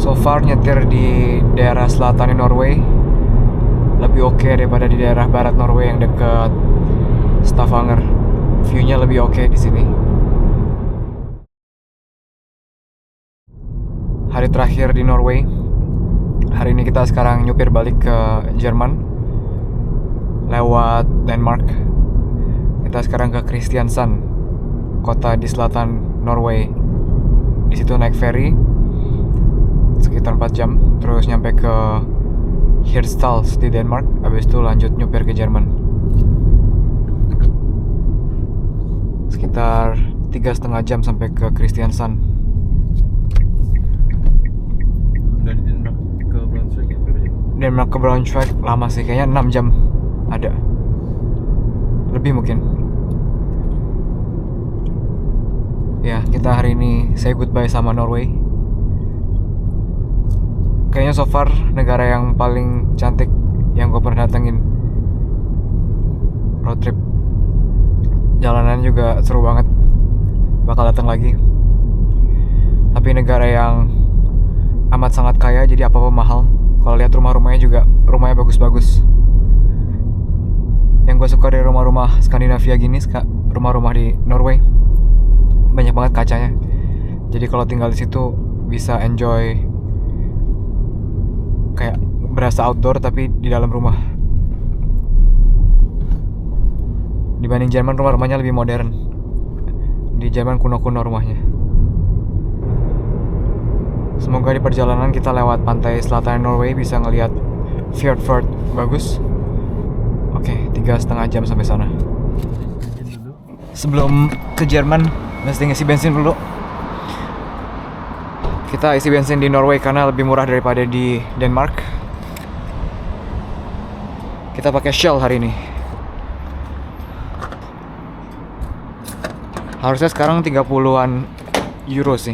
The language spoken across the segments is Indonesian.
So far nyetir di daerah selatan Norway lebih oke daripada di daerah barat Norway yang dekat Stavanger. View-nya lebih oke di sini. Hari terakhir di Norway. Hari ini kita sekarang nyupir balik ke Jerman lewat Denmark. Kita sekarang ke Kristiansand, kota di selatan Norway. Di situ naik ferry sekitar 4 jam, terus nyampe ke Hirtshals di Denmark. Habis itu lanjut nyupir ke Jerman. Sekitar 3,5 jam sampai ke Kristiansand. Dari Denmark ke Braunschweig ya berapa jam? Denmark ke Braunschweig lama sih, kayaknya 6 jam ada. Lebih mungkin. Ya, kita hari ini say goodbye sama Norway. Kayaknya so far negara yang paling cantik yang gue pernah datengin. Road trip, jalanan juga seru banget. Bakal datang lagi. Tapi negara yang amat sangat kaya, jadi apa-apa mahal. Kalau lihat rumah-rumahnya juga, rumahnya bagus-bagus. Yang gue suka dari rumah-rumah Skandinavia gini, rumah-rumah di Norway, banyak banget kacanya. Jadi kalau tinggal di situ bisa enjoy, kayak berasa outdoor tapi di dalam rumah. Dibanding Jerman, rumah-rumahnya lebih modern. Di Jerman kuno-kuno rumahnya. Semoga di perjalanan kita lewat pantai selatan Norway bisa ngelihat Fjord bagus. Oke, 3,5 jam sampai sana. Sebelum ke Jerman, mesti ngisi bensin dulu. Kita isi bensin di Norway karena lebih murah daripada di Denmark. Kita pakai Shell hari ini. Harusnya sekarang 30-an euro sih.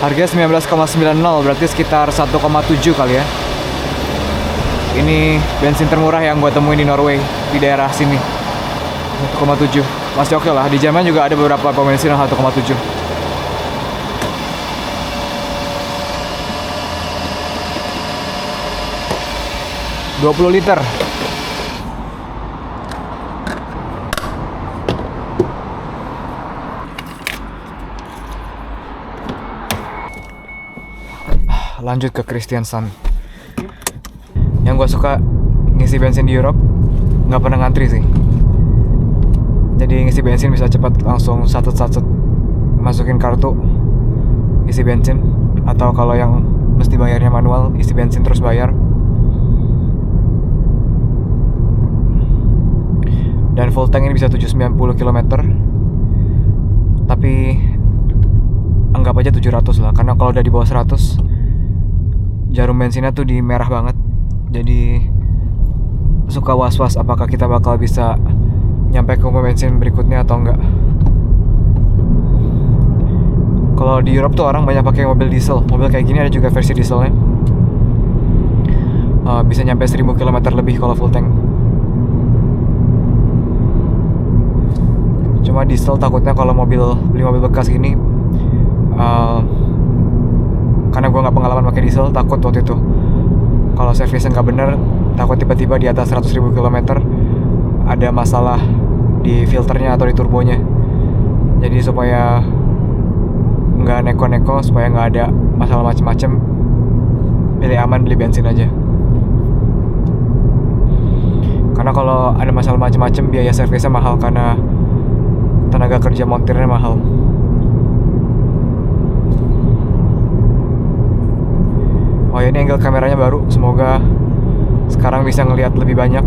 Harganya 19,90, berarti sekitar 1,7 kali ya. Ini bensin termurah yang gue temuin di Norway, di daerah sini. 1,7, masih oke lah. Di Jerman juga ada beberapa pom bensin yang 1,7. $20 liter. Lanjut ke Kristiansand. Yang gue suka ngisi bensin di Europe, nggak pernah ngantri sih. Jadi ngisi bensin bisa cepat, langsung satut-satut masukin kartu, isi bensin. Atau kalau yang mesti bayarnya manual, isi bensin terus bayar. Dan full tank ini bisa 790 km. Tapi anggap aja 700 lah, karena kalau udah di bawah 100 jarum bensinnya tuh di merah banget. Jadi suka was-was apakah kita bakal bisa nyampe ke pom bensin berikutnya atau enggak. Kalau di Europe tuh orang banyak pakai mobil diesel. Mobil kayak gini ada juga versi dieselnya. Bisa nyampe 1000 km lebih kalau full tank. Cuma diesel takutnya kalau beli mobil bekas gini, karena gue nggak pengalaman pakai diesel, takut waktu itu kalau servisnya nggak bener, takut tiba-tiba di atas 100.000 km ada masalah di filternya atau di turbonya. Jadi supaya nggak neko-neko, supaya nggak ada masalah macem-macem, pilih aman, beli bensin aja. Karena kalau ada masalah macem-macem, biaya servisnya mahal karena tenaga kerja montirnya mahal. Oh ya, ini angle kameranya baru, semoga sekarang bisa ngelihat lebih banyak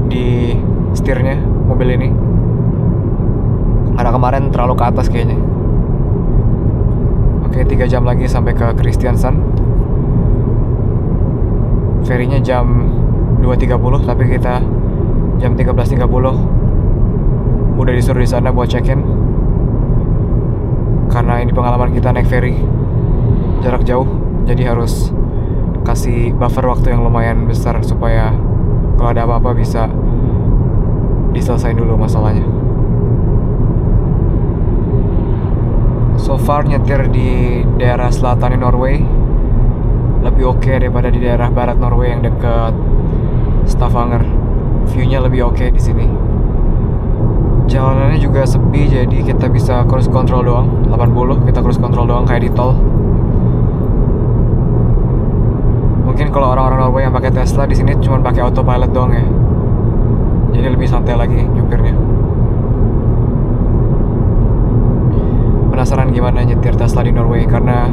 di setirnya mobil ini. Karena kemarin terlalu ke atas kayaknya. Oke, 3 jam lagi sampai ke Kristiansand. Ferinya jam 2.30, tapi kita jam 13.30 udah disuruh di sana buat check-in. Karena ini pengalaman kita naik ferry jarak jauh, jadi harus kasih buffer waktu yang lumayan besar supaya kalau ada apa-apa bisa diselesain dulu masalahnya. far nyetir di daerah selatan Norway lebih oke daripada di daerah barat Norway yang dekat Stavanger. View-nya lebih oke di sini. Jalanannya juga sepi, jadi kita bisa cruise control doang. 80 kita cruise control doang kayak di tol. Mungkin kalau orang-orang Norway yang pakai Tesla di sini cuma pakai autopilot doang ya. Jadi lebih santai lagi nyupirnya. Penasaran gimana nyetir Tesla di Norway, karena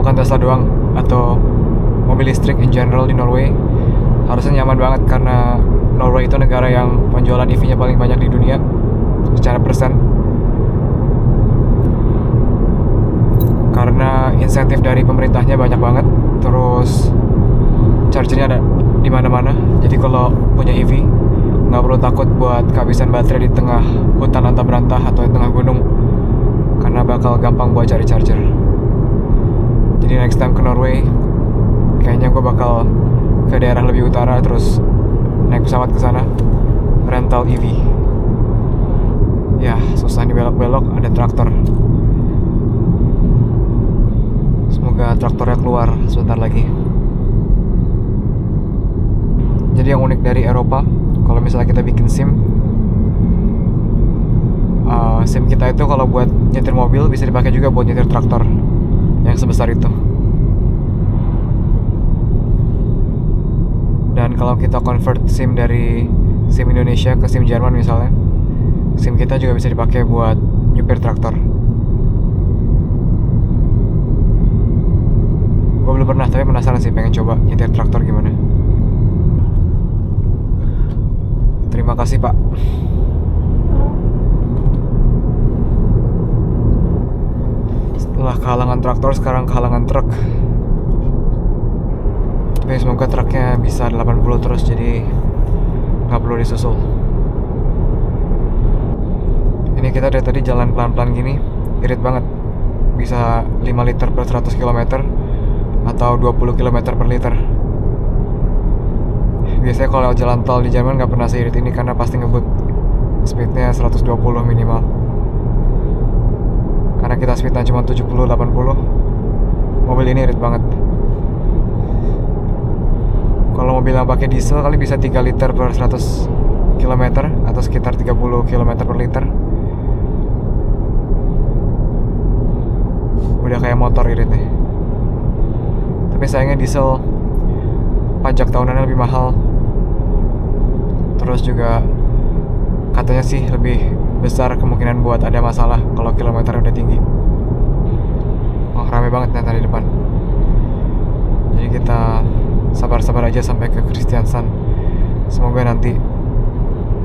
bukan Tesla doang atau mobil listrik in general di Norway harusnya nyaman banget, karena Norway itu negara yang penjualan EV-nya paling banyak di dunia secara persen. Karena insentif dari pemerintahnya banyak banget, terus chargernya ada di mana-mana. Jadi kalau punya EV nggak perlu takut buat kehabisan baterai di tengah hutan antah berantah atau di tengah gunung, karena bakal gampang buat cari charger. Jadi next time ke Norway kayaknya gue bakal ke daerah lebih utara, terus naik pesawat ke sana, rental EV. Ya, susah nih belok-belok, ada traktor. Semoga traktornya keluar sebentar lagi. Jadi yang unik dari Eropa, kalau misalnya kita bikin SIM kita itu kalau buat nyetir mobil bisa dipakai juga buat nyetir traktor yang sebesar itu. Dan kalau kita convert SIM dari SIM Indonesia ke SIM Jerman misalnya, SIM kita juga bisa dipakai buat nyupir traktor. Gue belum pernah, tapi penasaran sih, pengen coba nyetir traktor gimana. Terima kasih Pak. Setelah kehalangan traktor, sekarang kehalangan truk. Tapi semoga truknya bisa 80 terus, jadi nggak perlu disusul. Ini kita dari tadi jalan pelan-pelan gini, irit banget. Bisa 5 liter per 100 km atau 20 km per liter. Biasanya kalau jalan tol di Jerman nggak pernah seirit ini, karena pasti ngebut. Speednya 120 minimal. Karena kita speednya cuma 70-80, mobil ini irit banget. Kalau mobil yang pakai diesel kali bisa 3 liter per 100 km atau sekitar 30 km per liter. Udah kayak motor iritnya. Tapi sayangnya diesel pajak tahunannya lebih mahal. Terus juga katanya sih lebih besar kemungkinan buat ada masalah kalau kilometernya udah tinggi. Wah, rame banget ternyata di depan. Jadi kita sabar-sabar aja sampai ke Kristiansand. Semoga nanti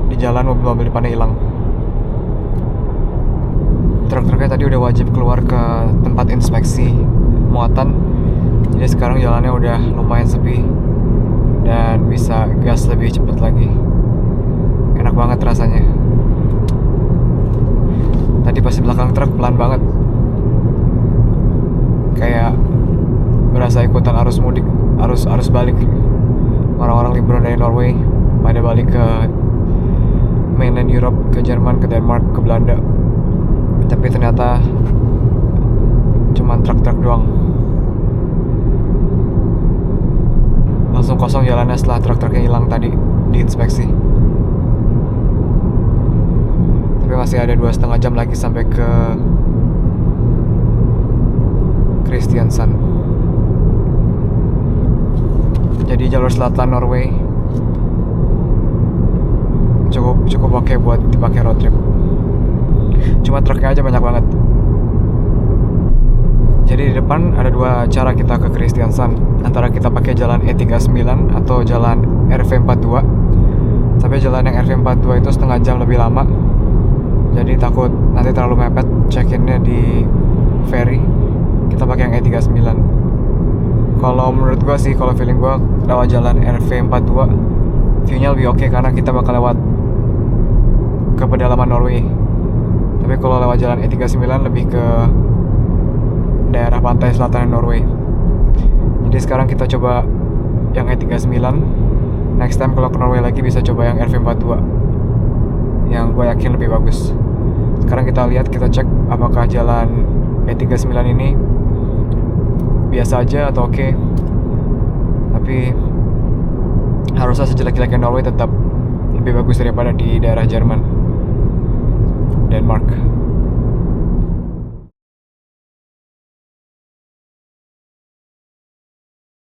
di jalan mobil-mobil depannya hilang. Truk-truknya tadi udah wajib keluar ke tempat inspeksi muatan. Jadi sekarang jalannya udah lumayan sepi dan bisa gas lebih cepat lagi. Enak banget rasanya. Tadi pas di belakang truk pelan banget, kayak berasa ikutan arus mudik, arus balik. Orang-orang liburan dari Norway pada balik ke mainland Europe, ke Jerman, ke Denmark, ke Belanda. Tapi ternyata cuman truk-truk doang. Langsung kosong jalannya setelah truk-truknya hilang tadi diinspeksi. Tapi masih ada 2,5 jam lagi sampai ke Kristiansand. Jadi jalur selatan Norway cukup oke buat dipakai road trip. Cuma truknya aja banyak banget. Jadi di depan ada 2 cara kita ke Kristiansand. Antara kita pakai jalan E39 atau jalan RV42. Tapi jalan yang RV42 itu setengah jam lebih lama. Jadi takut nanti terlalu mepet check-innya di ferry. Kita pakai yang E39. Kalau menurut gua sih, kalau feeling gua lewat jalan RV42 view-nya lebih oke, karena kita bakal lewat ke pedalaman Norway. Tapi kalau lewat jalan E39 lebih ke daerah pantai selatan Norway. Jadi sekarang kita coba yang E39. Next time kalau ke Norway lagi bisa coba yang RV42, yang gue yakin lebih bagus. Sekarang kita lihat, kita cek apakah jalan B39 ini biasa aja atau oke, tapi harusnya sejelek-jeleknya Norway tetap lebih bagus daripada di daerah Jerman, Denmark.